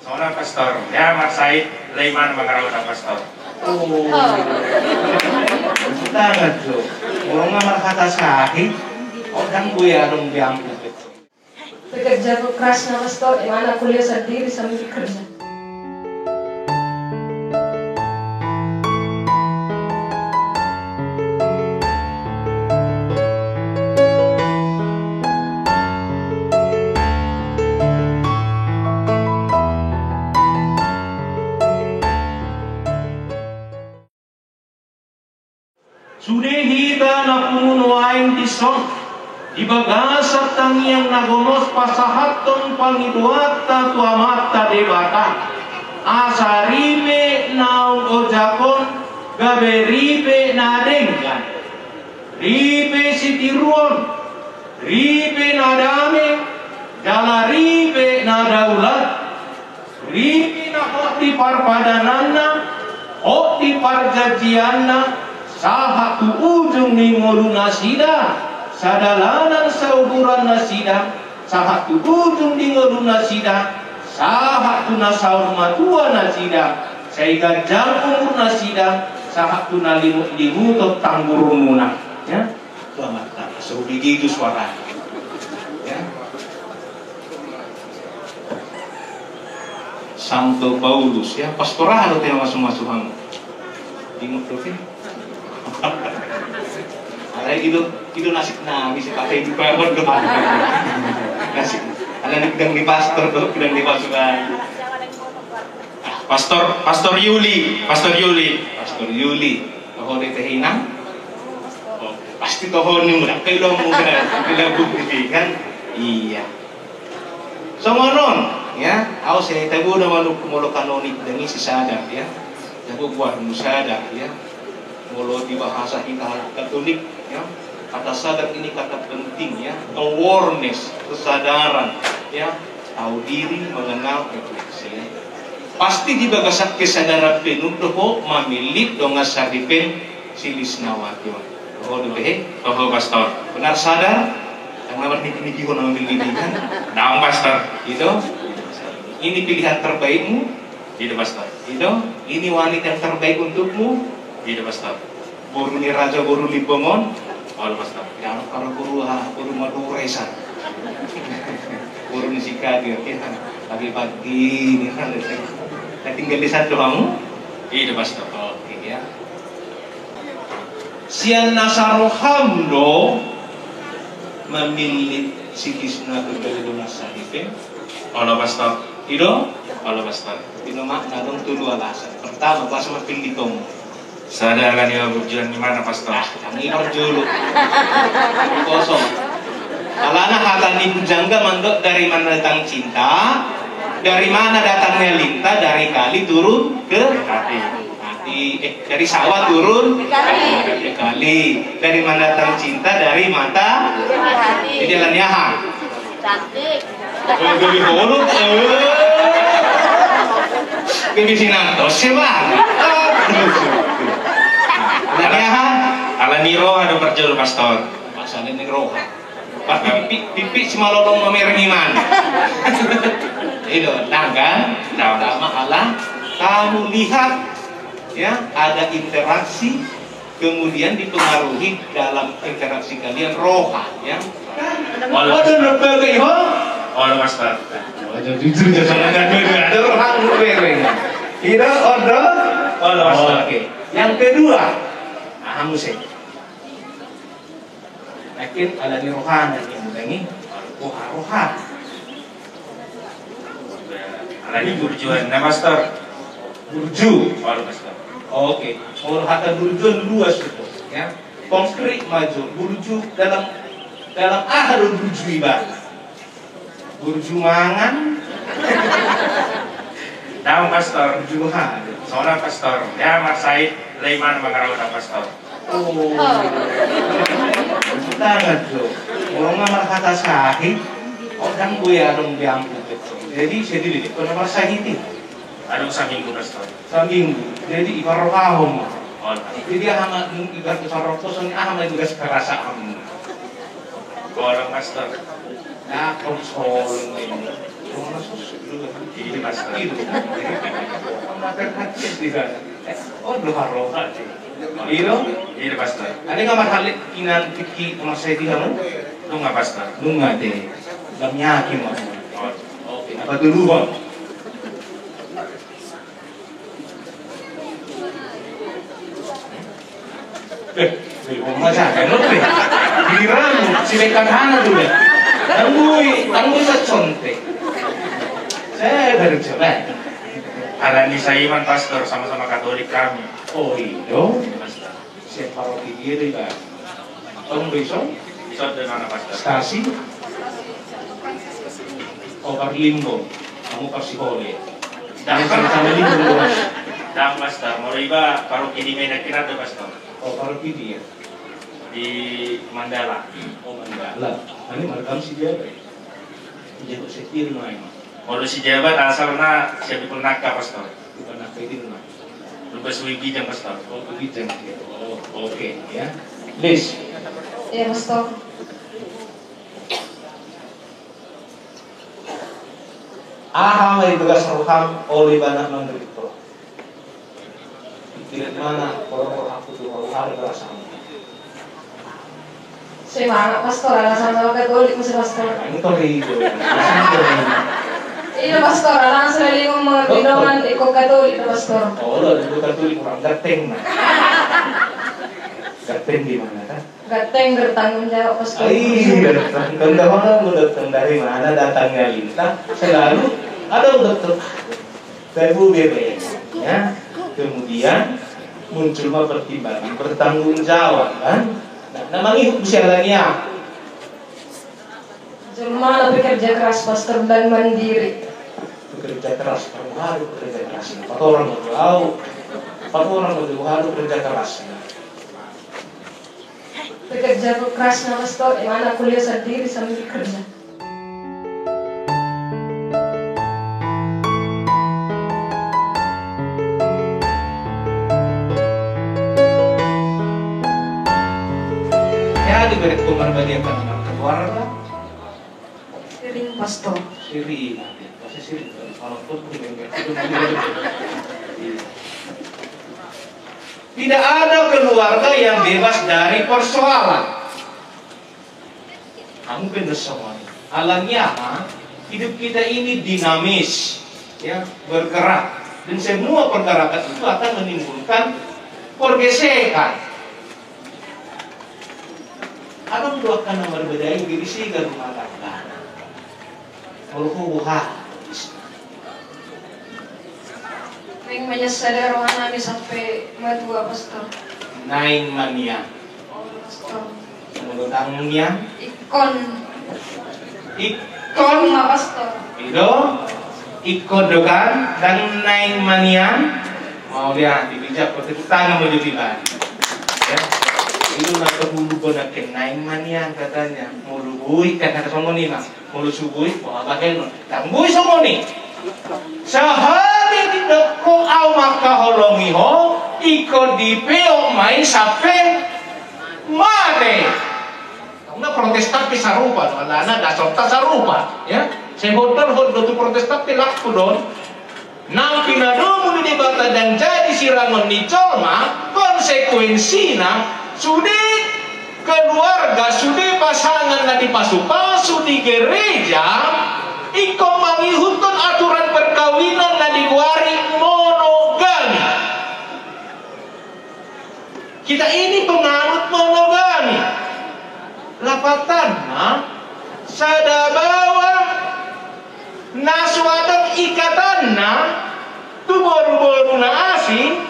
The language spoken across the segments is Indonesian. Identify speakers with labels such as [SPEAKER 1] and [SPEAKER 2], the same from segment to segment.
[SPEAKER 1] seorang pastor. Ya, Mas Said Leiman Mangarawat pastor.
[SPEAKER 2] Oh, tangan tuh. Orang ngamar kata Sahid, orang gue adong diambil.
[SPEAKER 3] Bekerja keras nama pastor, mana kuliah sendiri sambil kerja.
[SPEAKER 2] Sudehita na pumunuain tison, ibagasat tangiang nagomos pasahaton pangiduata tuamata debata, asaribe naung ojakon gaberibe nadenggan, ribe sitiruon, ribe nadame, jalaribe nadaulat, ribe na hoti parpadananna, hoti parjajianna, sahatu ujung ni ngolu nasida, sadalanan sauburan nasida, sahatu ujung di ngolu nasida, sahatu nasaur matua nasida, sehingga jam umur nasida, sahatu nalimu atau tanggurumuna. Ya, selamat datang. Suruh begitu suara. Ya. Santo Paulus, ya, pastoral atau yang masuk-masukan. Ingat tuh, ya. Ada itu nasib nami si pakai di pemot tuh. Nasib, ada di pastor tuh, di pasukan. Pastor Yuli. Toh de tehinang. Oh, pasti toh ni muda. Kailo bukti kan? Iya. Somonon, ya. Aku saya tahu udah manuk mulu kanonik dengan si sadar, ya. Jago buat musadar, ya. Mulu di bahasa kita Katolik, ya, kata sadar ini kata penting, ya, awareness, kesadaran, ya, tahu diri, mengenal refleksi. Ya. Pasti di bagasat kesadaran penuh doho mamilik donga saripen silis nawati. Doho doho pastor. Benar sadar? Yang nomor niki ko nang milihan. Naong pastor. Itu. Ini pilihan terbaikmu. Itu pastor. Itu. Ini wanita yang terbaik untukmu. Iya pastor. Guru ni raja guru libongon. Oh pastor. Yang kalau guru Madura guru ni sikadir ya. Pagi-pagi ni kan. Tinggal di satu kamu. Iya pastor. Oke ya. Sian nasarohamdo memilih sikisna kebetulan sahipin. Oh pastor. Itu. Oh pastor. Itu makna dong tu dua alasan. Pertama pas mapilih tong. Sadar kan ya berjalan di mana pastor? Kami berjulu kosong. Alana hatani bujangga mandok dari mana datang cinta, dari mana datangnya lintah, dari kali turun ke hati. Dari sawah turun ke kali. Dari mana datang cinta, dari mata di jalan yaha. Cantik. Gini mulut. Gini sinang tos bang. Ala niro ada berjul pastor. Masalah niro. Pipi semalolong memerhiman. Itu, nah kan? Pertama Allah, kamu lihat, ya, ada interaksi, kemudian dipengaruhi dalam interaksi kalian roha, ya. Ada lembaga iho. Oh, pastor. Ada jujur ada roha bereng. Itu order. Oke. Yang kedua, kamu sih. Yakin ada di rohana yang mengenai roha.
[SPEAKER 1] Lagi burjuan, nah pastor.
[SPEAKER 2] Burju.
[SPEAKER 1] Oh pastor.
[SPEAKER 2] Oke. Rohata burjuan luas itu, ya. Konkret maju. Burju dalam ahlu burju ibadah. Burju mangan.
[SPEAKER 1] Naong pastor.
[SPEAKER 2] Burju ha.
[SPEAKER 1] Seorang pastor. Ya Mas Said Leiman Mangarawat pastor.
[SPEAKER 2] Oh, tangan tuh. Orang ngamar kata Sahid, orang gue adong diambil. Jadi sedih kenapa Sahid itu?
[SPEAKER 1] Adong saminggu pastor.
[SPEAKER 2] Saminggu. Jadi ibarat kahom.
[SPEAKER 1] Oh.
[SPEAKER 2] Jadi amat ibarat sarok soalnya amat juga kerasaan.
[SPEAKER 1] Orang pastor.
[SPEAKER 2] Nah, konsol ini. Cuma sosok juga.
[SPEAKER 1] Ini pastor.
[SPEAKER 2] Itu. Makan hati di sana. Oh, luar sih. Itu.
[SPEAKER 1] Ini pastor.
[SPEAKER 2] Ada kamar halik kinan piki kamar saya di kamu?
[SPEAKER 1] Itu nggak pastor.
[SPEAKER 2] Lu nggak deh. Gamnya hakim mas.
[SPEAKER 1] Oh,
[SPEAKER 2] Oke. Apa dulu bang? Masa kan lu deh. Giliran si bekan hana dulu ya. Tanggui sa conte. Saya baru coba.
[SPEAKER 1] Ada Nisa Iman pastor sama-sama Katolik kami.
[SPEAKER 2] Oh iyo.
[SPEAKER 1] Pastor.
[SPEAKER 2] Siapa paroki dia deh kan? Kamu besok?
[SPEAKER 1] Bisa dengan mana pastor?
[SPEAKER 2] Stasi? Oh Carlimbo. Kamu pasti boleh. Jangan sama-sama limbo bos.
[SPEAKER 1] Dan pastor, mau iba paroki di Medan Kira tuh pastor.
[SPEAKER 2] Oh paroki dia.
[SPEAKER 1] Di Mandala.
[SPEAKER 2] Oh Mandala. Ini markam si dia deh. Jadi setir main.
[SPEAKER 1] Kalau si jabat asalnya siapa pernaka pastor.
[SPEAKER 2] Bukan apa itu mah.
[SPEAKER 1] Lupas wigi jam pastor.
[SPEAKER 2] Oh begitu. Oh oke ya. Liz.
[SPEAKER 3] Iya, Pastor.
[SPEAKER 2] Aha may tugas roham oleh banyak menderita. Pikiran mana kalau aku tuh hari perasaan.
[SPEAKER 3] Semangat, Pastor. Alasan sama Katolik masih Pastor.
[SPEAKER 2] Ini torido.
[SPEAKER 3] Iya, Pastor. Alasan selalu mga pinongan ikut Katolik na Pastor.
[SPEAKER 2] Oh, lo itu Katolik kurang gateng nah. Gateng di mana kan?
[SPEAKER 3] Gateng bertanggung jawab, Pastor.
[SPEAKER 2] Ay, datang. Kanda mana mo datang dari mana datangnya lintah? Selalu ada dokter PBB ya. Kemudian muncul pertimbangan bertanggung jawab kan? Nah, namanya usianya
[SPEAKER 3] Jelma lebih kerja keras, Pastor, dan mandiri.
[SPEAKER 2] bekerja keras, kamu harus bekerja keras. Empat orang berdua harus bekerja keras.
[SPEAKER 3] Bekerja keras na Pastor, yang mana kuliah sendiri sambil kerja.
[SPEAKER 2] Ya diberi pengorbanan keluarga.
[SPEAKER 3] Sering, Pastor.
[SPEAKER 2] Siri, pasti siri. Kalau pun tidak ada keluarga yang bebas dari persoalan. Kamu benar semua. Alangnya hidup kita ini dinamis, ya bergerak, dan semua pergerakan itu akan menimbulkan pergesekan. Ada dua kan nomor bedanya diri sih gak rumah tangga. Kalau hubungan.
[SPEAKER 3] Neng menyesal rohan namin sampai madua, Pastor.
[SPEAKER 2] Nain mania.
[SPEAKER 3] Oh, Pastor.
[SPEAKER 2] Menurut tangungnya
[SPEAKER 3] Ikon.
[SPEAKER 2] ikon
[SPEAKER 3] Ma, Pastor.
[SPEAKER 2] itu ikon dokan dan nain mania mau dia dibijak waktu itu tangan mau dibilang ya itu nak kebulu kena nain mania katanya mau lubui kata somo nih mas mau lu subui mau apa keno tambui somo nih sehari di deko au maka holongi ho ikon di peo main sampai mate. Kamu protestan bisa rupa, anak dah contoh sarupa, ya. Saya hotel tu protestan laku don. Nang pinado di debata dan jadi sirangon di colma, konsekuensinya sudah keluarga, sudah pasangan na dipasu-pasu di gereja, iko mangihutun aturan perkawinan na diguari monogami. Kita ini penganut monogami. Lapatanna sada bawa naswadang ikatanna tu boru-boru na asing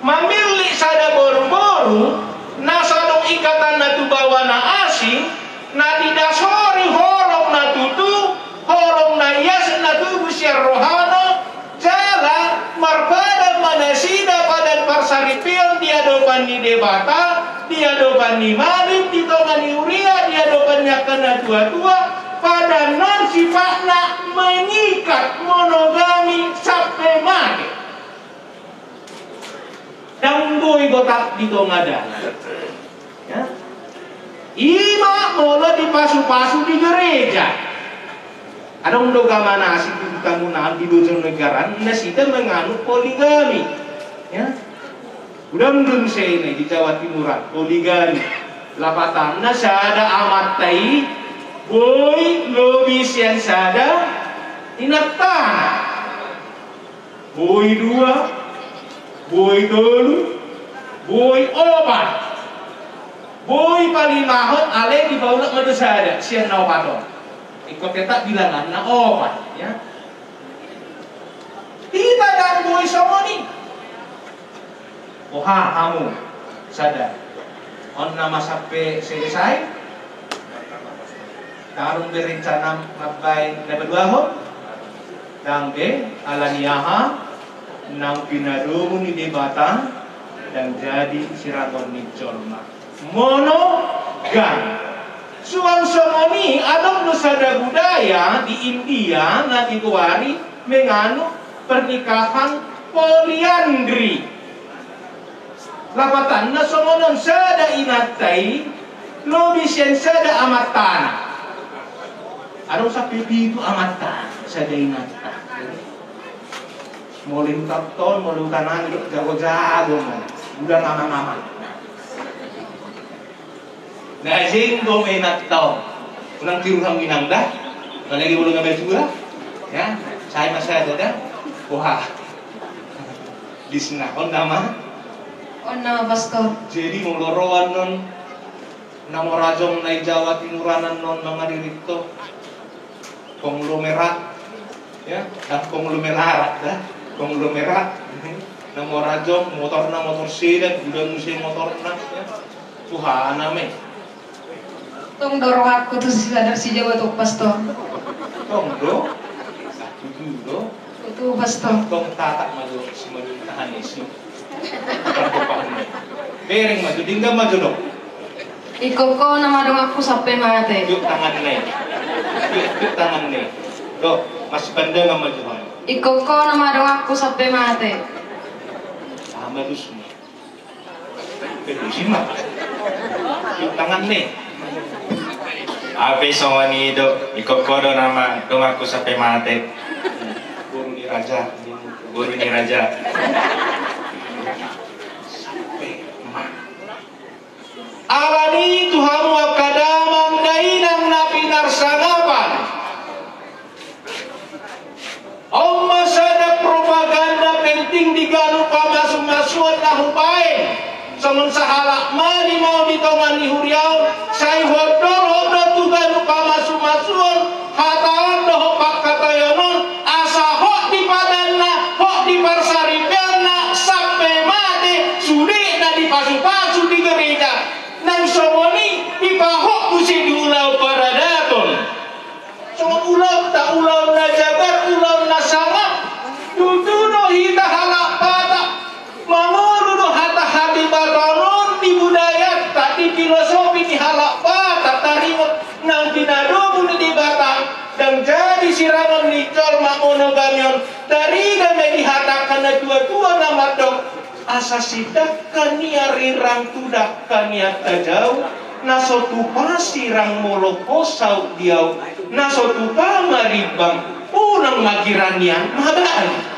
[SPEAKER 2] mamili sada boru-boru nasadong ikatanna tu bawa na asing na didasori horong na tutu horong na yas na tu busyar rohana jalan marbada manasida padan parsaripion diadopan di debata diadopan di malim ditongan di uria diadopannya kena tua-tua pada non sifatnya mengikat monogami sampai mati dan boy gotak di tongadan ya ima mulai dipasu-pasu di gereja Adong doga mana asik kamu na di dojo negara nasida menganut poligami. Ya. Udang saya ini di Jawa Timuran poligami. Lapatan na sada amat tai boy lobis yang sada inatan. Boy dua, boy telu, boy opat. Boy paling mahal ale di bawah madu sada siang nawapaton. Ikut kita bilangan na opat ya. Kita dan boy semua nih. Oha kamu sadar. On nama sampai selesai. Tarung berencana mabay na badwaho. Dang be alaniyaha nang pinadumo ni debata dan jadi siraton ni Jorma. Monogam. Suang somoni adong nusada budaya di India na dikuari menganut pernikahan poliandri. Lapatan na somonon sada inatai lobisyen sada amatan. Adong sa pipi itu amatan sada inatan. Molim kapton, molim kanan, jago-jago man. Udah ngaman-ngaman. Najing domenat tau, unang tiruhang minangda, lagi belum ngambil juga, ya, saya masih ada, wah, di sana, on nama
[SPEAKER 3] pastor.
[SPEAKER 2] Jadi muloroan non, nama rajong nai Jawa Timuranan non mga dirito, konglomerat, ya, dan konglomerat, konglomerat, nama rajong motor sedan, udah musim motor ya, Tuhan ame.
[SPEAKER 3] Tong dorong aku tuh sadar si Jawa tuh pastor.
[SPEAKER 2] Tong do, do,
[SPEAKER 3] Itu pastor.
[SPEAKER 2] tong tatak maju si maju tahan isi. Bering maju, tinggal maju dong.
[SPEAKER 3] Ikoko nama dong aku sampai mati.
[SPEAKER 2] Yuk tangan nih, yuk tangan nih. Do, masih pandai nggak maju bang?
[SPEAKER 3] Ikoko nama dong aku sampai mati.
[SPEAKER 2] Sama tuh semua. Simak. Yuk tangan nih.
[SPEAKER 1] Ape semua ni do ikokodo nama domaku sampai mati.
[SPEAKER 2] Guru ni raja,
[SPEAKER 1] Guru ni raja.
[SPEAKER 2] Alani Tuhamu akadamang dainang napi narsangapan. Oma sada propaganda penting diganu pamasuk-masuan nahupain. Samun sahalak mani mau ditongan ni huriau, say hodol tuganu pamasuk-masuan, hataan doh pak katayonon, asa hok di padanna, hok di parsaripianna, sampai mati, sudi na dipasu-pasu di gereja. Nang somoni dipahok kusi diulau paradaton. Somo ulau tak ulau na jagar, ulau na sangat, duduno hita halak patak, mangulu do hata hati batanon di budaya, tak di filosofi di halak patak, tarimot nang pinadomu di batang, dan jadi sirangan ni Jorma monogamion, dari kami dihatakan na dua-dua nama dong, asa sidak kania rirang tudak kania tajau, nasotu pasirang molokosau diau, nasotu pamaribang unang magiranian mabaan.